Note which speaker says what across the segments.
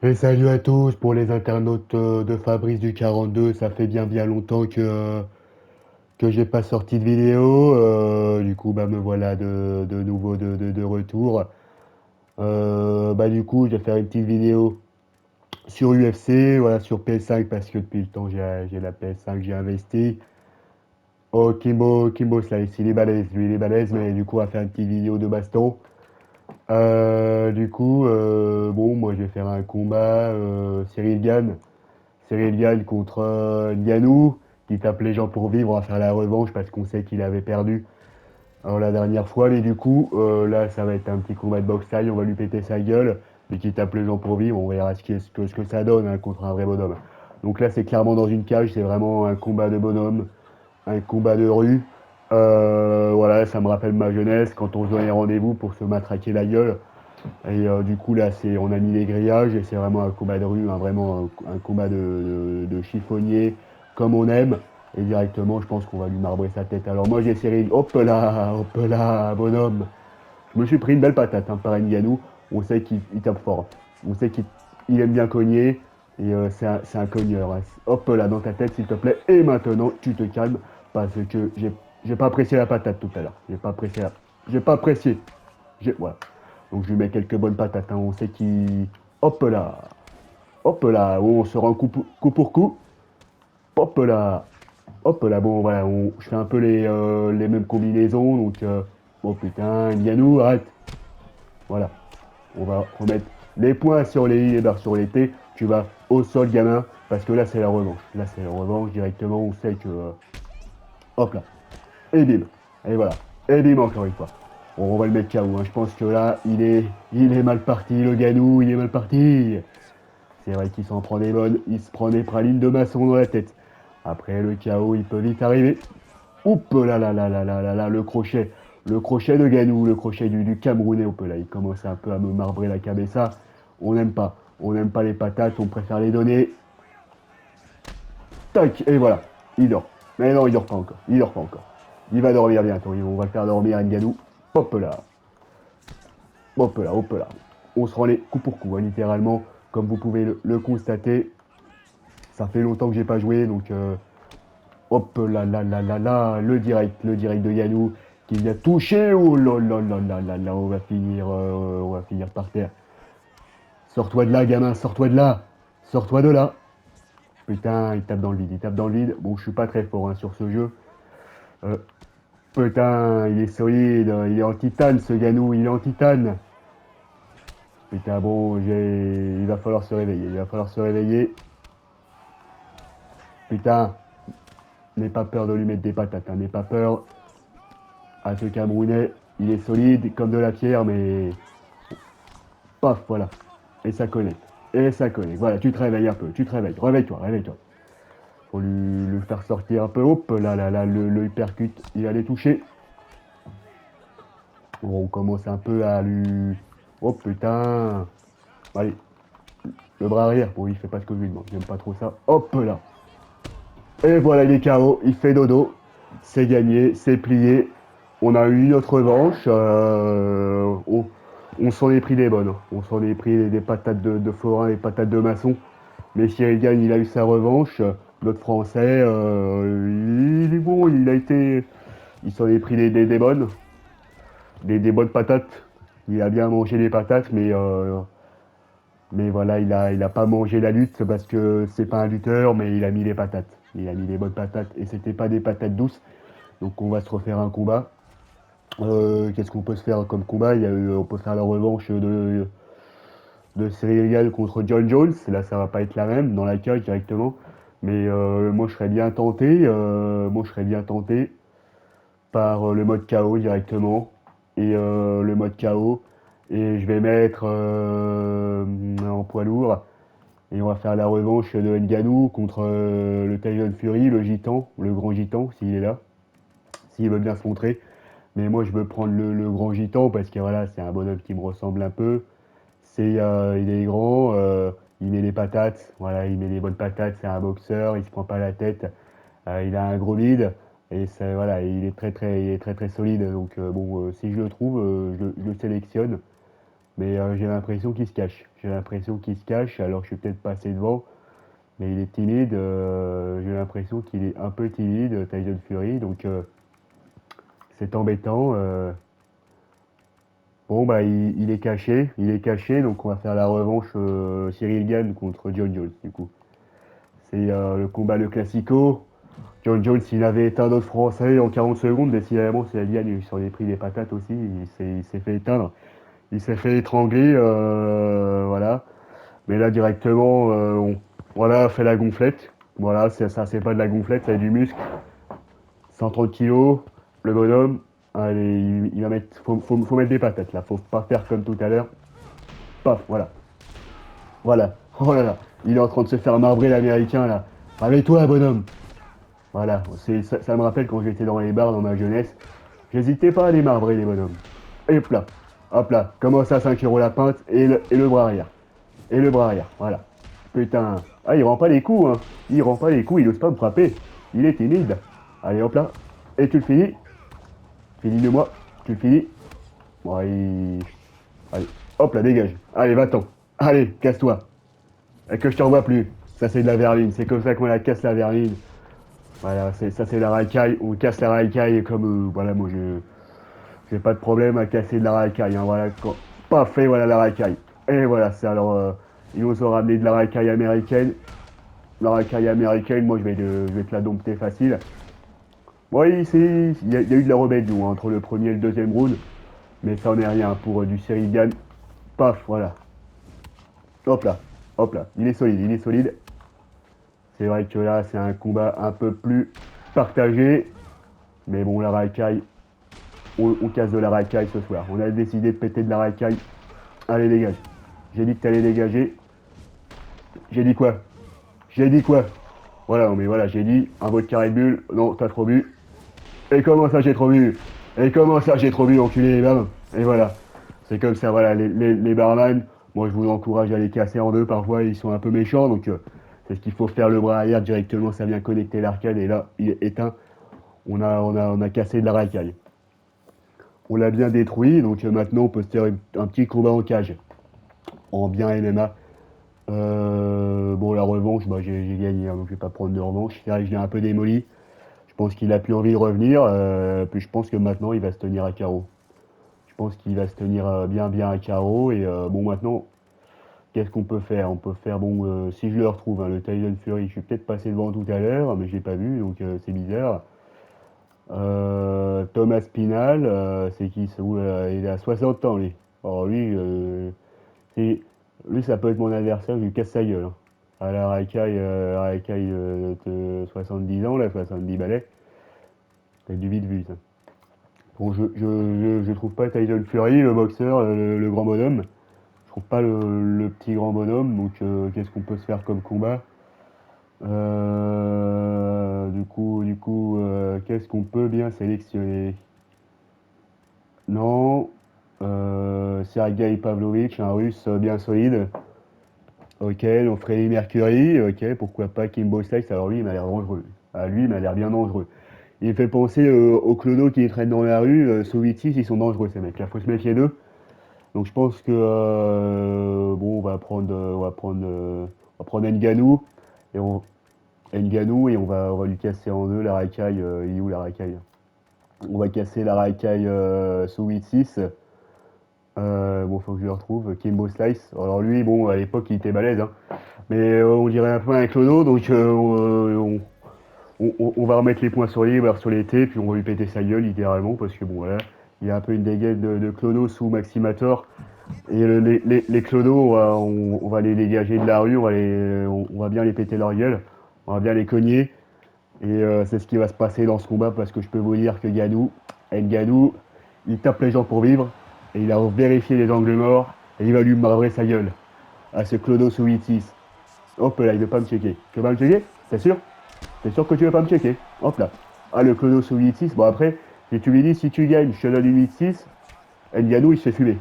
Speaker 1: Et salut à tous pour les internautes de Fabrice du 42. Ça fait bien longtemps que j'ai pas sorti de vidéo. Du coup, bah, me voilà de nouveau de retour. Du coup, je vais faire une petite vidéo sur UFC, voilà, sur PS5 parce que depuis le temps j'ai la PS5, j'ai investi. Oh, Kimbo Slice, il est balèze, lui il est balèze, mais du coup, on va faire une petite vidéo de baston. Bon, moi je vais faire un combat Cyril Gann. Cyril Gann contre Ngannou, qui tape les gens pour vivre. On va faire la revanche parce qu'on sait qu'il avait perdu la dernière fois. Mais du coup, là, ça va être un petit combat de boxe taille. On va lui péter sa gueule. Et qui tape les gens pour vivre. On verra ce que ça donne, hein, contre un vrai bonhomme. Donc là, c'est clairement dans une cage. C'est vraiment un combat de bonhomme, un combat de rue. Voilà, ça me rappelle ma jeunesse quand on se donnait rendez-vous pour se matraquer la gueule. Et du coup, là, on a mis les grillages et c'est vraiment un combat de rue, hein, vraiment un combat de chiffonnier comme on aime. Et directement, je pense qu'on va lui marbrer sa tête. Alors moi, j'ai serré, hop là, bonhomme. Je me suis pris une belle patate, hein, par Ngannou. On sait qu'il tape fort. On sait qu'il aime bien cogner. Et c'est un cogneur, hein. Hop là, dans ta tête, s'il te plaît. Et maintenant, tu te calmes parce que j'ai pas apprécié la patate tout à l'heure. J'ai pas apprécié. Voilà. Donc je lui mets quelques bonnes patates, hein. On sait qu'il. Hop là. Hop là. On se rend coup pour coup. Hop là. Hop là. Bon, voilà. Je fais un peu les mêmes combinaisons. Donc, oh putain, Yannou, arrête. Voilà. On va remettre les points sur les i, les barres sur les t. Tu vas au sol, gamin. Parce que là, c'est la revanche. Là, c'est la revanche. Directement, on sait que. Hop là. Et bim. Et voilà. Et bim, encore une fois. On va le mettre KO, hein. Je pense que là, il est mal parti, le Ganou, il est mal parti. C'est vrai qu'il s'en prend des bonnes, il se prend des pralines de maçon dans la tête. Après, le KO, il peut vite arriver. Oup là, le crochet de Ganou, le crochet du Camerounais, hop là, il commence un peu à me marbrer la cabessa. On n'aime pas les patates, on préfère les donner. Tac, et voilà, il dort. Mais non, il dort pas encore, il dort pas encore. Il va dormir bientôt, on va le faire dormir Nganou. Hop là, hop là. On se rend les coup pour coup, hein, littéralement, comme vous pouvez le constater. Ça fait longtemps que j'ai pas joué, donc hop là, le direct de Yanou qui vient toucher. Oh là, on va finir par terre. Sors-toi de là, gamin, sors-toi de là, sors-toi de là. Putain, il tape dans le vide, il tape dans le vide. Bon, je suis pas très fort, hein, sur ce jeu. Euh, Putain, il est solide, il est en titane ce Ganou, il est en titane. Putain, bon, il va falloir se réveiller, il va falloir se réveiller. Putain, n'aie pas peur de lui mettre des patates, hein, n'aie pas peur. À ce Camerounais, il est solide comme de la pierre, mais paf, voilà. Et ça connecte. Et ça connecte. Voilà, tu te réveilles un peu, tu te réveilles. Réveille-toi, réveille-toi. Faut lui faire sortir un peu. Hop, là, le hypercut, il allait toucher. Bon, on commence un peu à lui. Oh putain. Allez, le bras arrière. Bon, il fait pas ce que je lui demande. J'aime pas trop ça. Hop là. Et voilà, il est KO. Il fait dodo. C'est gagné, c'est plié. On a eu notre revanche. On s'en est pris des bonnes, hein. On s'en est pris des patates de forain, des patates de maçon. Mais Cyril Gagne, il a eu sa revanche. Notre Français, il est bon. Il s'en est pris des bonnes, des bonnes patates. Il a bien mangé les patates, mais voilà, il a pas mangé la lutte parce que c'est pas un lutteur, mais il a mis les patates. Il a mis les bonnes patates et c'était pas des patates douces. Donc on va se refaire un combat. Qu'est-ce qu'on peut se faire comme combat? On peut faire la revanche de Cyril Gall contre John Jones. Là, ça va pas être la même dans la cage directement. Mais moi, je serais bien tenté. Moi, je serais bien tenté par le mode KO directement. Et le mode KO. Et je vais mettre en poids lourd. Et on va faire la revanche de Ngannou contre le Tyson Fury, le gitan, le grand gitan, s'il est là. S'il veut bien se montrer. Mais moi, je veux prendre le grand gitan parce que voilà, c'est un bonhomme qui me ressemble un peu. Il est grand, il met les patates, voilà, il met les bonnes patates, c'est un boxeur, il se prend pas la tête, il a un gros bide et voilà, il est très très solide. Donc bon, si je le trouve, je le sélectionne. Mais j'ai l'impression qu'il se cache. J'ai l'impression qu'il se cache, alors je suis peut-être passé devant. Mais il est timide, j'ai l'impression qu'il est un peu timide, Tyson Fury, donc c'est embêtant. Bon, bah, il est caché, donc on va faire la revanche Cyril Gane contre John Jones, du coup. C'est le combat, le classico. John Jones, il avait éteint d'autres Français en 40 secondes, décidément, c'est Gane, il s'en est pris des patates aussi, il s'est fait éteindre. Il s'est fait étrangler, voilà. Mais là, directement, voilà, fait la gonflette. Voilà, ça, c'est pas de la gonflette, c'est du muscle. 130 kilos, le bonhomme. Allez, il va mettre, faut mettre des patates là, faut pas faire comme tout à l'heure. Paf, voilà. Voilà. Oh là là, il est en train de se faire marbrer l'américain là. Réveille-toi, bonhomme. Voilà, ça me rappelle quand j'étais dans les bars dans ma jeunesse. J'hésitais pas à les marbrer les bonhommes. Et hop là, commence à 5 euros la pinte et le bras arrière. Et le bras arrière, voilà. Putain. Ah, il rend pas les coups, hein. Il rend pas les coups, il ose pas me frapper. Il est timide. Allez, hop là. Et tu le finis. Finis-le-moi. Tu le finis. Bon, allez, hop là, dégage. Allez, va-t'en. Allez, casse-toi. Et que je te revois plus. Ça, c'est de la verline. C'est comme ça qu'on la casse, la verline. Voilà, ça, c'est la racaille. On casse la racaille comme... voilà, moi, j'ai pas de problème à casser de la racaille. Hein, voilà, pas fait, voilà la racaille. Et voilà, c'est alors... ils nous ont ramené de la racaille américaine. La racaille américaine, moi, je vais te la dompter facile. Oui, il y a eu de la rébellion hein, entre le premier et le deuxième round. Mais ça en est rien pour du Cyril Gane. Paf, voilà. Hop là, hop là. Il est solide, il est solide. C'est vrai que là, c'est un combat un peu plus partagé. Mais bon, la racaille, on casse de la racaille ce soir. On a décidé de péter de la racaille. Allez, dégage. J'ai dit que t'allais dégager. J'ai dit quoi? J'ai dit quoi? Voilà, mais voilà, j'ai dit un vodka Red Bull. Non, t'as trop bu. Et comment ça, j'ai trop bu? Et comment ça, j'ai trop bu, enculé les dames? Et voilà. C'est comme ça, voilà, les barman, moi je vous encourage à les casser en deux, parfois ils sont un peu méchants, donc c'est ce qu'il faut faire le bras arrière directement, ça vient connecter l'arcade, et là, il est éteint, on a cassé de la racaille. On l'a bien détruit, donc maintenant on peut se faire un petit combat en cage, en bien MMA. Bon, la revanche, bah, j'ai gagné, hein, donc je vais pas prendre de revanche. C'est vrai que je l'ai un peu démoli. Je pense qu'il a plus envie de revenir, puis je pense que maintenant il va se tenir à carreau. Je pense qu'il va se tenir bien à carreau, et bon, maintenant, qu'est-ce qu'on peut faire? On peut faire, bon, si je le retrouve, hein, le Tyson Fury, je suis peut-être passé devant tout à l'heure, mais je l'ai pas vu, donc c'est bizarre. Thomas Pinal, c'est qui? Il a 60 ans, lui. Alors lui, c'est- lui, ça peut être mon adversaire, je lui casse sa gueule. Hein. À la racaille de 70 ans, là, 70 balais, c'est du vite vu, ça. Bon, je trouve pas Tyson Fury, le boxeur, le grand bonhomme. Je trouve pas le petit grand bonhomme, donc qu'est-ce qu'on peut se faire comme combat? Qu'est-ce qu'on peut bien sélectionner? Non, Sergei Pavlovich, un russe bien solide. Ok, donc Freddie Mercury, ok, pourquoi pas Kimbo Slice, alors lui il m'a l'air dangereux. Ah, lui il m'a l'air bien dangereux. Il me fait penser aux clodos qui traînent dans la rue, Soviétis, ils sont dangereux ces mecs, là faut se méfier d'eux. Donc je pense que bon on va prendre Ngannou et on va lui casser en deux la racaille. Il est où la racaille? On va casser la racaille sous 8-6. Bon, faut que je le retrouve. Kimbo Slice. Alors lui, bon, à l'époque, il était balèze, hein. Mais on dirait un peu un clodo, donc on va remettre les points sur les i, sur les t, puis on va lui péter sa gueule, littéralement, parce que bon, voilà, il y a un peu une dégaine de clodo sous Maximator. Et les clodos, on va les dégager de la rue, on va bien les péter leur gueule, on va bien les cogner. Et c'est ce qui va se passer dans ce combat parce que je peux vous dire que Ngannou, il tape les gens pour vivre et il a vérifié les angles morts et il va lui marbrer sa gueule à ce Clodo sous 8-6. Hop là, il veut pas me checker. Tu veux pas me checker? T'es sûr? T'es sûr que tu veux pas me checker? Hop là. Ah, le Clodo sous 8-6. Bon, après, si tu lui dis si tu gagnes, je te donne une 8-6, Ngannou il se fait fumer.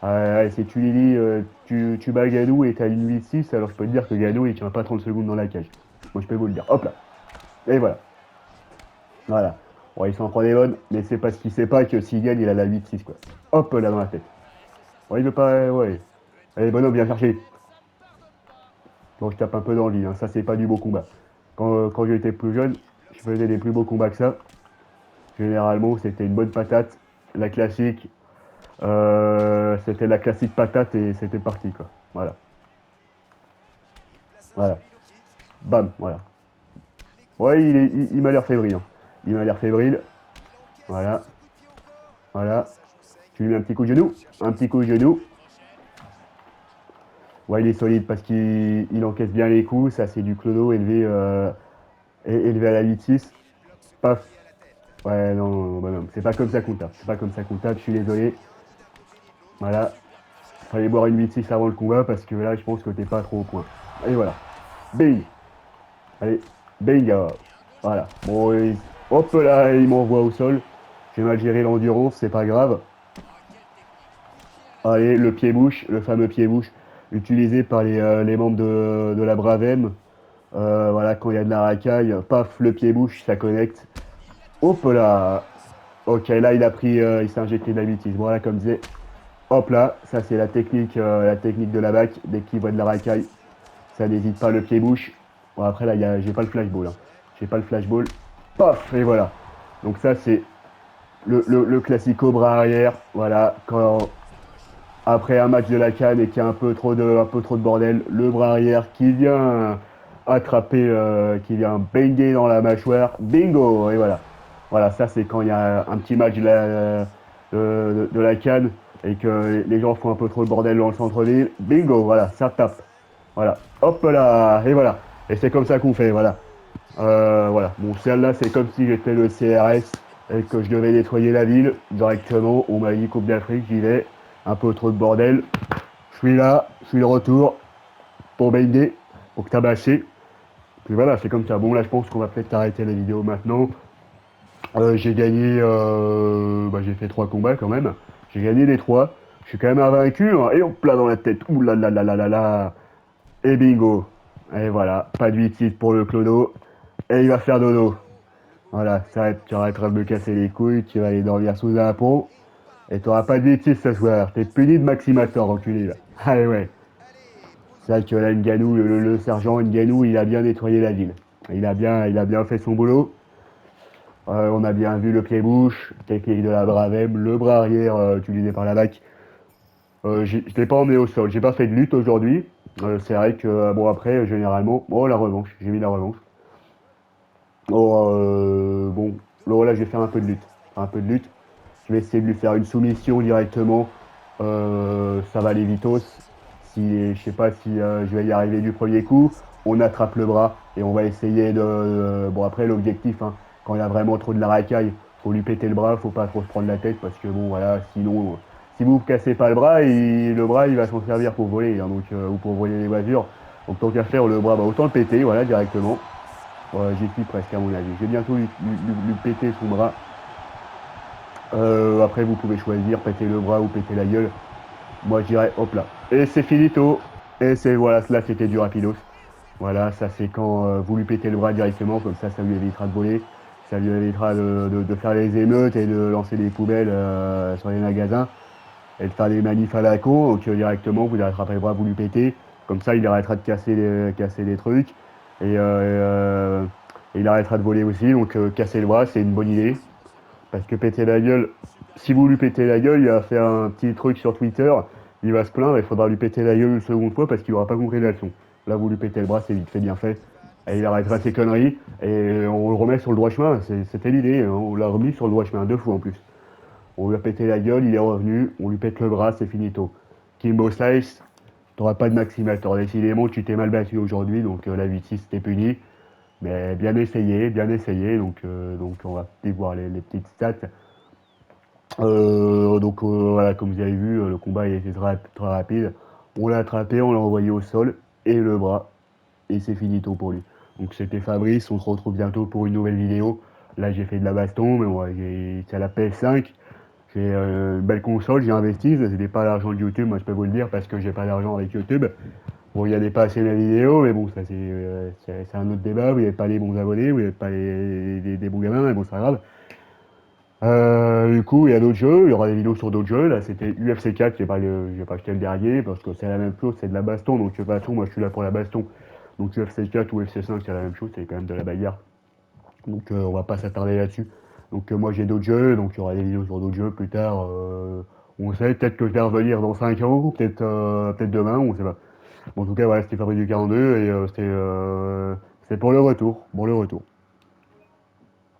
Speaker 1: Ouais, si tu lui dis tu bats Ngannou et t'as une 8-6, alors je peux te dire que Ngannou il tient pas 30 secondes dans la cage. Moi je peux vous le dire. Hop là. Et voilà. Voilà. Bon, il s'en prend des bonnes, mais c'est parce qu'il sait pas que s'il gagne, il a la 8-6, quoi. Hop là dans la tête. Ouais, il veut pas... Ouais. Allez, bonhomme, viens chercher. Bon, je tape un peu dans le vide, hein. Ça, c'est pas du beau combat. Quand j'étais plus jeune, je faisais des plus beaux combats que ça. Généralement, c'était une bonne patate, la classique. C'était la classique patate et c'était parti, quoi. Voilà. Voilà. Bam, voilà. Ouais, il m'a l'air fébrile, hein. Il m'a l'air fébrile. Voilà. Voilà. Tu lui mets un petit coup de genou. Un petit coup de genou. Ouais, il est solide parce qu'il encaisse bien les coups. Ça, c'est du clodo élevé, élevé à la 8-6. Paf. Ouais, non, non, bah non, c'est pas comme ça qu'on tape. C'est pas comme ça qu'on tape, je suis désolé. Voilà. Fallait boire une 8-6 avant le combat parce que là, je pense que t'es pas trop au point. Et voilà. Bing. Allez. Bing. Voilà. Bon, hop là, il m'envoie au sol. J'ai mal géré l'endurance, c'est pas grave. Allez, le pied-bouche, le fameux pied-bouche, utilisé par les membres de la Bravem. Voilà, quand il y a de la racaille, paf, le pied-bouche, ça connecte. Hop là. Ok, là, il s'est injecté de la bêtise. Voilà, comme disait. Hop là, ça c'est la technique de la bac. Dès qu'il voit de la racaille, ça n'hésite pas, le pied-bouche. Bon, après, là, j'ai pas le flashball, hein. J'ai pas le flashball. Paf, et voilà. Donc ça, c'est le classico bras arrière. Voilà, quand après un match de la CAN et qu'il y a un peu trop de bordel, le bras arrière qui vient attraper, qui vient banger dans la mâchoire, bingo, et voilà. Voilà, ça c'est quand il y a un petit match de la CAN et que les gens font un peu trop de bordel dans le centre-ville, bingo, voilà, ça tape. Voilà, hop là, et voilà. Et c'est comme ça qu'on fait, voilà. Voilà, bon, celle-là c'est comme si j'étais le CRS et que je devais nettoyer la ville directement. On m'a dit Coupe d'Afrique, j'y vais. Un peu trop de bordel. Je suis là, je suis de retour pour baigner, pour tabasser. Puis voilà, c'est comme ça. Bon, là, je pense qu'on va peut-être arrêter la vidéo maintenant. J'ai gagné, j'ai fait 3 combats quand même. J'ai gagné les 3. Je suis quand même invaincu, hein. Et hop là dans la tête. Ouh là là là là là là. Et bingo. Et voilà, pas de 8-6 pour le clodo. Et il va faire dodo. Voilà, tu arrêteras de me casser les couilles, tu vas aller dormir sous un pont. Et tu n'auras pas de 8-6 ce soir. T'es puni de Maximator, enculé là. Allez, ouais. C'est vrai que là, Ngannou, le sergent Ngannou, il a bien nettoyé la ville. Il a bien fait son boulot. On a bien vu le pied-bouche, technique de la Bravem, le bras arrière utilisé par la bac. Je ne l'ai pas emmené au sol. J'ai pas fait de lutte aujourd'hui. C'est vrai que, bon, après, généralement. Oh, la revanche. J'ai mis la revanche. Oh, bon. Là, je vais faire un peu de lutte. Un peu de lutte. Je vais essayer de lui faire une soumission directement. Ça va aller vitos. Si, je sais pas si je vais y arriver du premier coup. On attrape le bras et on va essayer de. Bon, après, l'objectif, hein, quand il y a vraiment trop de la racaille, faut lui péter le bras, faut pas trop se prendre la tête parce que bon, voilà, sinon, si vous ne cassez pas le bras, le bras il va s'en servir pour voler, hein, donc, ou pour voler les voitures. Donc, tant qu'à faire, le bras, bah, autant le péter, voilà, directement. J'y suis presque, à mon avis. Je vais bientôt lui péter son bras. Après, vous pouvez choisir péter le bras ou péter la gueule. Moi, je dirais, hop là. Et c'est finito. Et c'est, voilà, là, c'était du rapidos. Voilà, ça, c'est quand vous lui pétez le bras directement, comme ça lui évitera de voler. Ça lui évitera de faire les émeutes et de lancer des poubelles sur les magasins et de faire des manifs à la con. Donc, directement, vous lui attrapez le bras, vous lui pétez. Comme ça, il arrêtera de casser des trucs. Et il arrêtera de voler aussi. Donc, casser le bras, c'est une bonne idée. Parce que péter la gueule, si vous lui pétez la gueule, il va faire un petit truc sur Twitter, il va se plaindre, il faudra lui péter la gueule une seconde fois parce qu'il n'aura pas compris la leçon. Là, vous lui pétez le bras, c'est vite fait, bien fait. Et il arrêtera ses conneries et on le remet sur le droit chemin. C'était l'idée, hein. On l'a remis sur le droit chemin 2 fois en plus. On lui a pété la gueule, il est revenu, on lui pète le bras, c'est finito. Kimbo Slice, t'auras pas de maximateur. Décidément, tu t'es mal battu aujourd'hui, donc la 8-6 t'es puni. Mais bien essayé, bien essayé. Donc on va peut-être voir les petites stats. Voilà, comme vous avez vu, le combat était très rapide. On l'a attrapé, on l'a envoyé au sol et le bras. Et c'est finito pour lui. Donc c'était Fabrice, on se retrouve bientôt pour une nouvelle vidéo. Là j'ai fait de la baston, mais ouais, c'est à la PS5. J'ai une belle console, j'ai investi. C'était pas l'argent de YouTube, moi je peux vous le dire, parce que j'ai pas d'argent avec YouTube. Vous regardez pas assez mes vidéos, mais bon, ça c'est un autre débat. Vous n'avez pas les bons abonnés, vous n'avez pas des bons gamins, mais bon, c'est pas grave. Du coup, il y a d'autres jeux, il y aura des vidéos sur d'autres jeux. Là, c'était UFC 4, j'ai pas acheté le dernier parce que c'est la même chose, c'est de la baston. Donc, de toute façon, moi je suis là pour la baston. Donc, UFC 4 ou UFC 5, c'est la même chose, c'est quand même de la bagarre. Donc, on va pas s'attarder là-dessus. Donc, moi j'ai d'autres jeux, donc il y aura des vidéos sur d'autres jeux plus tard. On sait, peut-être que je vais revenir dans 5 ans, peut-être demain, on sait pas. Bon, en tout cas, voilà, c'était Fabrice du 42 et c'était pour le retour. Bon, le retour.